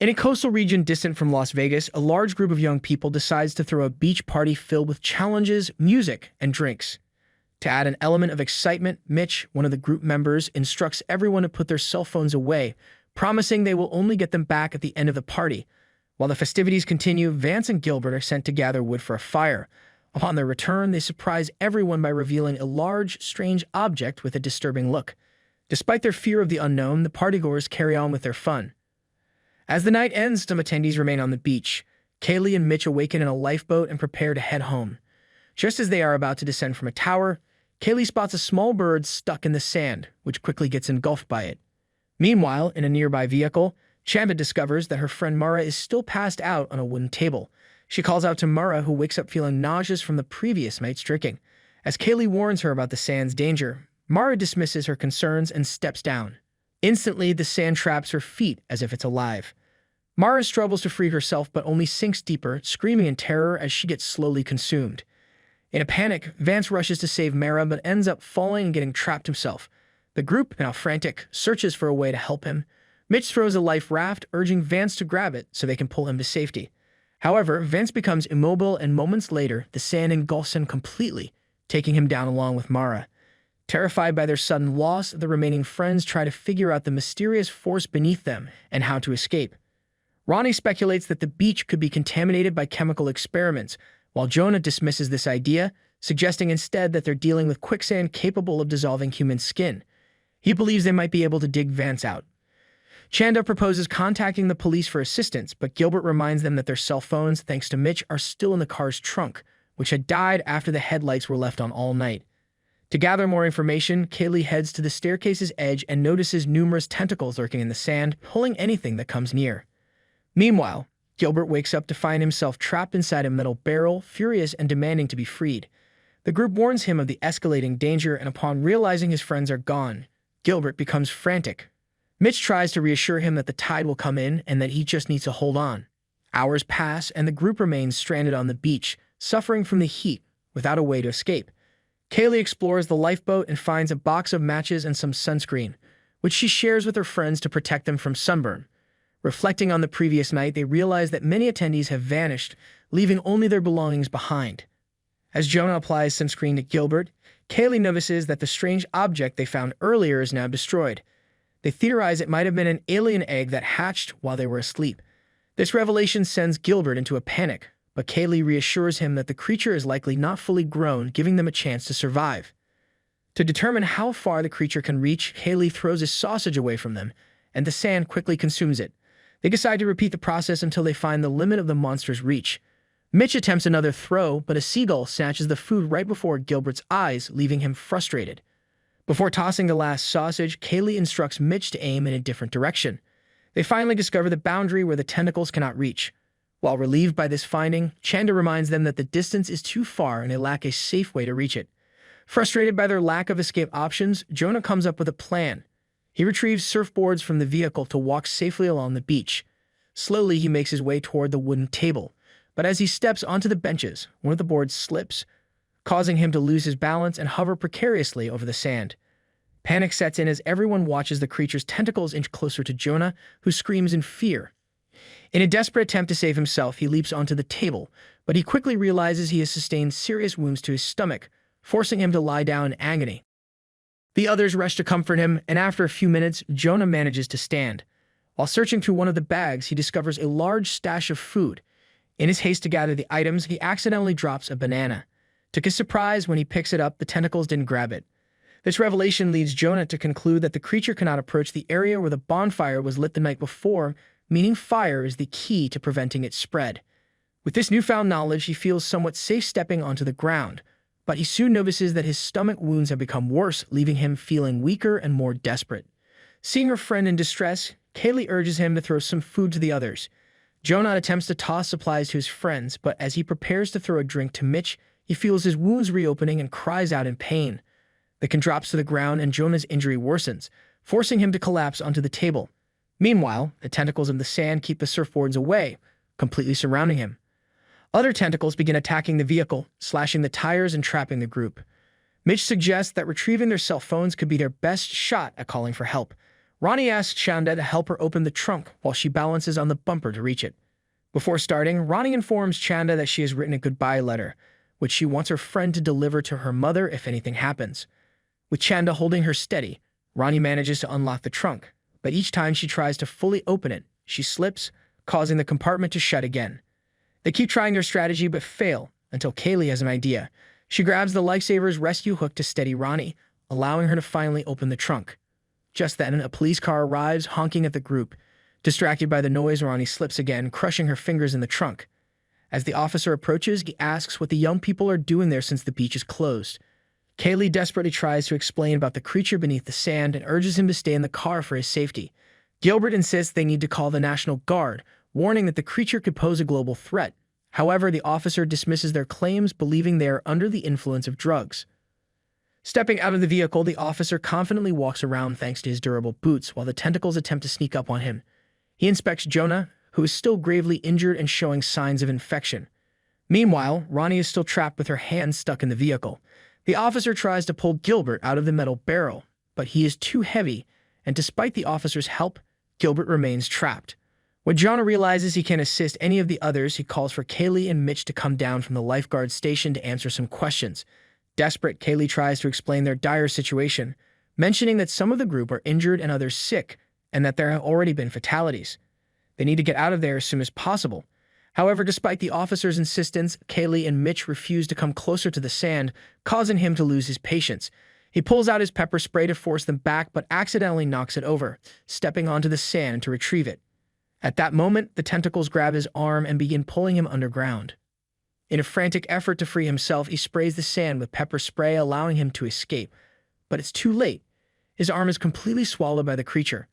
In a coastal region distant from Las Vegas, a large group of young people decides to throw a beach party filled with challenges, music, and drinks. To add an element of excitement, Mitch, one of the group members, instructs everyone to put their cell phones away, promising they will only get them back at the end of the party. While the festivities continue, Vance and Gilbert are sent to gather wood for a fire. Upon their return, they surprise everyone by revealing a large, strange object with a disturbing look. Despite their fear of the unknown, the partygoers carry on with their fun. As the night ends, some attendees remain on the beach. Kaylee and Mitch awaken in a lifeboat and prepare to head home. Just as they are about to descend from a tower, Kaylee spots a small bird stuck in the sand, which quickly gets engulfed by it. Meanwhile, in a nearby vehicle, Chanda discovers that her friend Mara is still passed out on a wooden table. She calls out to Mara, who wakes up feeling nauseous from the previous night's drinking. As Kaylee warns her about the sand's danger, Mara dismisses her concerns and steps down. Instantly, the sand traps her feet as if it's alive. Mara struggles to free herself but only sinks deeper, screaming in terror as she gets slowly consumed. In a panic, Vance rushes to save Mara but ends up falling and getting trapped himself. The group, now frantic, searches for a way to help him. Mitch throws a life raft, urging Vance to grab it so they can pull him to safety. However, Vance becomes immobile and moments later, the sand engulfs him completely, taking him down along with Mara. Terrified by their sudden loss, the remaining friends try to figure out the mysterious force beneath them and how to escape. Ronnie speculates that the beach could be contaminated by chemical experiments, while Jonah dismisses this idea, suggesting instead that they're dealing with quicksand capable of dissolving human skin. He believes they might be able to dig Vance out. Chanda proposes contacting the police for assistance, but Gilbert reminds them that their cell phones, thanks to Mitch, are still in the car's trunk, which had died after the headlights were left on all night. To gather more information, Kaylee heads to the staircase's edge and notices numerous tentacles lurking in the sand, pulling anything that comes near. Meanwhile, Gilbert wakes up to find himself trapped inside a metal barrel, furious and demanding to be freed. The group warns him of the escalating danger, and upon realizing his friends are gone, Gilbert becomes frantic. Mitch tries to reassure him that the tide will come in and that he just needs to hold on. Hours pass, and the group remains stranded on the beach, suffering from the heat, without a way to escape. Kaylee explores the lifeboat and finds a box of matches and some sunscreen, which she shares with her friends to protect them from sunburn. Reflecting on the previous night, they realize that many attendees have vanished, leaving only their belongings behind. As Jonah applies sunscreen to Gilbert, Kaylee notices that the strange object they found earlier is now destroyed. They theorize it might have been an alien egg that hatched while they were asleep. This revelation sends Gilbert into a panic, but Kaylee reassures him that the creature is likely not fully grown, giving them a chance to survive. To determine how far the creature can reach, Kaylee throws a sausage away from them, and the sand quickly consumes it. They decide to repeat the process until they find the limit of the monster's reach. Mitch attempts another throw, but a seagull snatches the food right before Gilbert's eyes, leaving him frustrated. Before tossing the last sausage, Kaylee instructs Mitch to aim in a different direction. They finally discover the boundary where the tentacles cannot reach. While relieved by this finding, Chanda reminds them that the distance is too far and they lack a safe way to reach it. Frustrated by their lack of escape options, Jonah comes up with a plan. He retrieves surfboards from the vehicle to walk safely along the beach. Slowly, he makes his way toward the wooden table, but as he steps onto the benches, one of the boards slips, causing him to lose his balance and hover precariously over the sand. Panic sets in as everyone watches the creature's tentacles inch closer to Jonah, who screams in fear. In a desperate attempt to save himself, he leaps onto the table, but he quickly realizes he has sustained serious wounds to his stomach, forcing him to lie down in agony. The others rush to comfort him, and after a few minutes, Jonah manages to stand. While searching through one of the bags, he discovers a large stash of food. In his haste to gather the items, he accidentally drops a banana. To his surprise, when he picks it up, the tentacles didn't grab it. This revelation leads Jonah to conclude that the creature cannot approach the area where the bonfire was lit the night before, meaning fire is the key to preventing its spread. With this newfound knowledge, he feels somewhat safe stepping onto the ground, but he soon notices that his stomach wounds have become worse, leaving him feeling weaker and more desperate. Seeing her friend in distress, Kaylee urges him to throw some food to the others. Jonah attempts to toss supplies to his friends, but as he prepares to throw a drink to Mitch, he feels his wounds reopening and cries out in pain. The can drops to the ground and Jonah's injury worsens, forcing him to collapse onto the table. Meanwhile, the tentacles of the sand keep the surfboards away, completely surrounding him. Other tentacles begin attacking the vehicle, slashing the tires and trapping the group. Mitch suggests that retrieving their cell phones could be their best shot at calling for help. Ronnie asks Chanda to help her open the trunk while she balances on the bumper to reach it. Before starting, Ronnie informs Chanda that she has written a goodbye letter, which she wants her friend to deliver to her mother if anything happens. With Chanda holding her steady, Ronnie manages to unlock the trunk, but each time she tries to fully open it, she slips, causing the compartment to shut again. They keep trying their strategy but fail until Kaylee has an idea. She grabs the Lifesaver's rescue hook to steady Ronnie, allowing her to finally open the trunk. Just then, a police car arrives, honking at the group. Distracted by the noise, Ronnie slips again, crushing her fingers in the trunk. As the officer approaches, he asks what the young people are doing there since the beach is closed. Kaylee desperately tries to explain about the creature beneath the sand and urges him to stay in the car for his safety. Gilbert insists they need to call the National Guard, warning that the creature could pose a global threat. However, the officer dismisses their claims, believing they are under the influence of drugs. Stepping out of the vehicle, the officer confidently walks around thanks to his durable boots while the tentacles attempt to sneak up on him. He inspects Jonah, who is still gravely injured and showing signs of infection. Meanwhile, Ronnie is still trapped with her hands stuck in the vehicle. The officer tries to pull Gilbert out of the metal barrel, but he is too heavy, and despite the officer's help, Gilbert remains trapped. When Jonah realizes he can't assist any of the others, he calls for Kaylee and Mitch to come down from the lifeguard station to answer some questions. Desperate, Kaylee tries to explain their dire situation, mentioning that some of the group are injured and others sick, and that there have already been fatalities. They need to get out of there as soon as possible. However, despite the officer's insistence, Kaylee and Mitch refuse to come closer to the sand, causing him to lose his patience. He pulls out his pepper spray to force them back, but accidentally knocks it over, stepping onto the sand to retrieve it. At that moment, the tentacles grab his arm and begin pulling him underground. In a frantic effort to free himself, he sprays the sand with pepper spray, allowing him to escape. But it's too late. His arm is completely swallowed by the creature.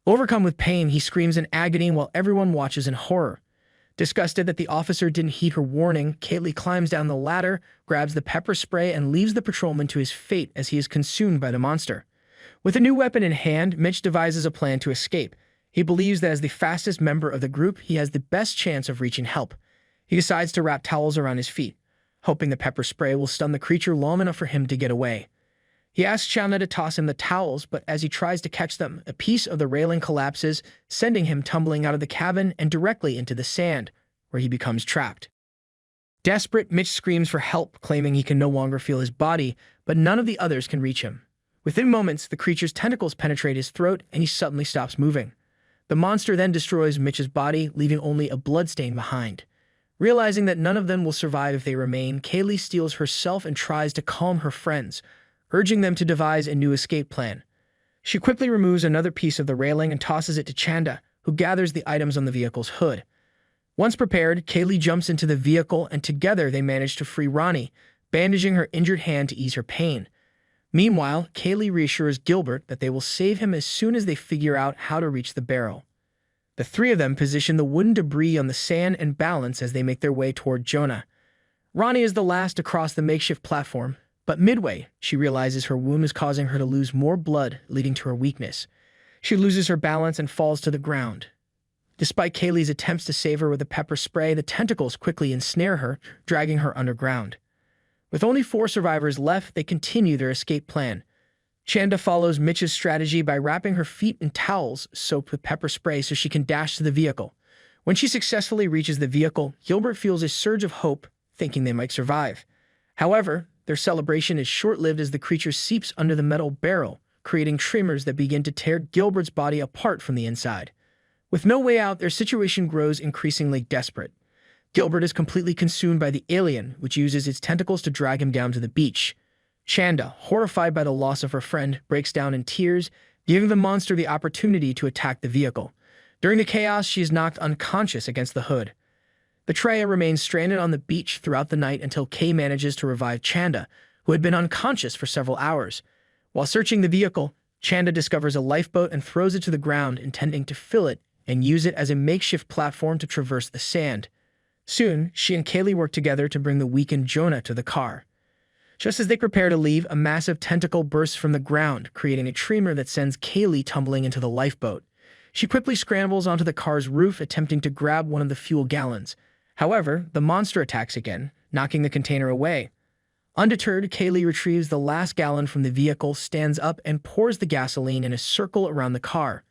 Overcome with pain, he screams in agony while everyone watches in horror. Disgusted that the officer didn't heed her warning, Kaylee climbs down the ladder, grabs the pepper spray, and leaves the patrolman to his fate as he is consumed by the monster. With a new weapon in hand, Mitch devises a plan to escape. He believes that as the fastest member of the group, he has the best chance of reaching help. He decides to wrap towels around his feet, hoping the pepper spray will stun the creature long enough for him to get away. He asks Chanda to toss him the towels, but as he tries to catch them, a piece of the railing collapses, sending him tumbling out of the cabin and directly into the sand, where he becomes trapped. Desperate, Mitch screams for help, claiming he can no longer feel his body, but none of the others can reach him. Within moments, the creature's tentacles penetrate his throat, and he suddenly stops moving. The monster then destroys Mitch's body, leaving only a bloodstain behind. Realizing that none of them will survive if they remain, Kaylee steels herself and tries to calm her friends, urging them to devise a new escape plan. She quickly removes another piece of the railing and tosses it to Chanda, who gathers the items on the vehicle's hood. Once prepared, Kaylee jumps into the vehicle and together they manage to free Ronnie, bandaging her injured hand to ease her pain. Meanwhile, Kaylee reassures Gilbert that they will save him as soon as they figure out how to reach the barrel. The three of them position the wooden debris on the sand and balance as they make their way toward Jonah. Ronnie is the last to cross the makeshift platform, but midway, she realizes her wound is causing her to lose more blood, leading to her weakness. She loses her balance and falls to the ground. Despite Kaylee's attempts to save her with a pepper spray, the tentacles quickly ensnare her, dragging her underground. With only 4 survivors left, they continue their escape plan. Chanda follows Mitch's strategy by wrapping her feet in towels soaked with pepper spray so she can dash to the vehicle. When she successfully reaches the vehicle, Gilbert feels a surge of hope, thinking they might survive. However, their celebration is short-lived as the creature seeps under the metal barrel, creating tremors that begin to tear Gilbert's body apart from the inside. With no way out, their situation grows increasingly desperate. Gilbert is completely consumed by the alien, which uses its tentacles to drag him down to the beach. Chanda, horrified by the loss of her friend, breaks down in tears, giving the monster the opportunity to attack the vehicle. During the chaos, she is knocked unconscious against the hood. Betraya remains stranded on the beach throughout the night until Kay manages to revive Chanda, who had been unconscious for several hours. While searching the vehicle, Chanda discovers a lifeboat and throws it to the ground, intending to fill it and use it as a makeshift platform to traverse the sand. Soon, she and Kaylee work together to bring the weakened Jonah to the car. Just as they prepare to leave, a massive tentacle bursts from the ground, creating a tremor that sends Kaylee tumbling into the lifeboat. She quickly scrambles onto the car's roof, attempting to grab one of the fuel gallons. However, the monster attacks again, knocking the container away. Undeterred, Kaylee retrieves the last gallon from the vehicle, stands up, and pours the gasoline in a circle around the car.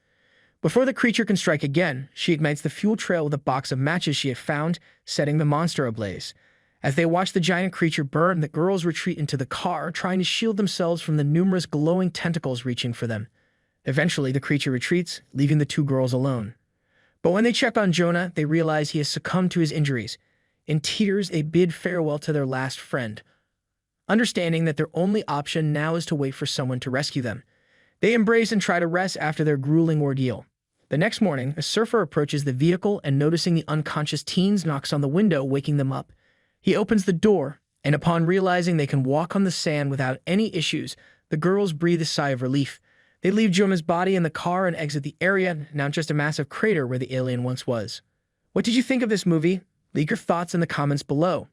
Before the creature can strike again, she ignites the fuel trail with a box of matches she had found, setting the monster ablaze. As they watch the giant creature burn, the girls retreat into the car, trying to shield themselves from the numerous glowing tentacles reaching for them. Eventually, the creature retreats, leaving the two girls alone. But when they check on Jonah, they realize he has succumbed to his injuries. In tears, they bid farewell to their last friend, understanding that their only option now is to wait for someone to rescue them. They embrace and try to rest after their grueling ordeal. The next morning, a surfer approaches the vehicle and, noticing the unconscious teens, knocks on the window, waking them up. He opens the door, and upon realizing they can walk on the sand without any issues, the girls breathe a sigh of relief. They leave Jonah's body in the car and exit the area, now just a massive crater where the alien once was. What did you think of this movie? Leave your thoughts in the comments below.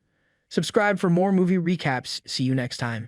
Subscribe for more movie recaps. See you next time.